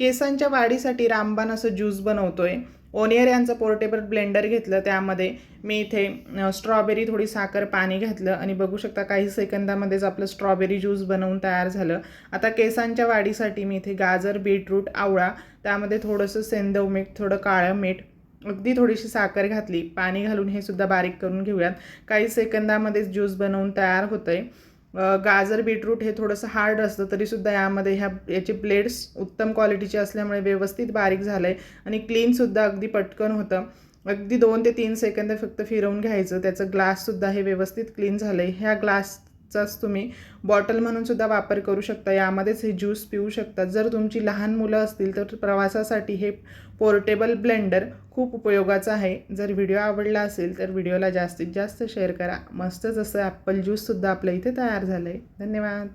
केसांच्या वाढीसाठी रामबाण असं ज्यूस बनवतोय। ओनियर यांचं पोर्टेबल ब्लेंडर घेतलं, त्यामध्ये मी इथे स्ट्रॉबेरी, थोडी साखर, पाणी घातलं आणि बघू शकता काही सेकंदामध्येच आपलं स्ट्रॉबेरी ज्यूस बनवून तयार झालं। आता केसांच्या वाढीसाठी मी इथे गाजर, बीटरूट, आवळा, त्यामध्ये थोडंसं सेंधव मीठ, थोडं काळं मीठ, अगदी थोडीशी साखर घातली, पाणी घालून हे सुद्धा बारीक करून घेऊयात। काही सेकंदामध्येच ज्यूस बनवून तयार होतंय। गाजर, बीटरूट हे थोडंसं हार्ड असतं, तरीसुद्धा याचे ब्लेड्स उत्तम क्वालिटीचे असल्यामुळे व्यवस्थित बारीक झालं आहे आणि क्लीनसुद्धा अगदी पटकन होतं। अगदी 2 ते 3 सेकंद फक्त फिरवून घ्यायचं, त्याचं ग्लाससुद्धा हे व्यवस्थित क्लीन झालं आहे। ह्या ग्लासचाच तुम्ही बॉटल म्हणूनसुद्धा वापर करू शकता, यामध्येच हे ज्यूस पिऊ शकता। जर तुमची लहान मुलं असतील तर प्रवासासाठी हे पोर्टेबल ब्लेंडर खूप उपयोगाचं आहे। जर व्हिडिओ आवडला असेल तर व्हिडिओला जास्तीत जास्त शेअर करा। मस्तच असं ॲपल ज्यूससुद्धा आपल्या इथे तयार झालं आहे। धन्यवाद।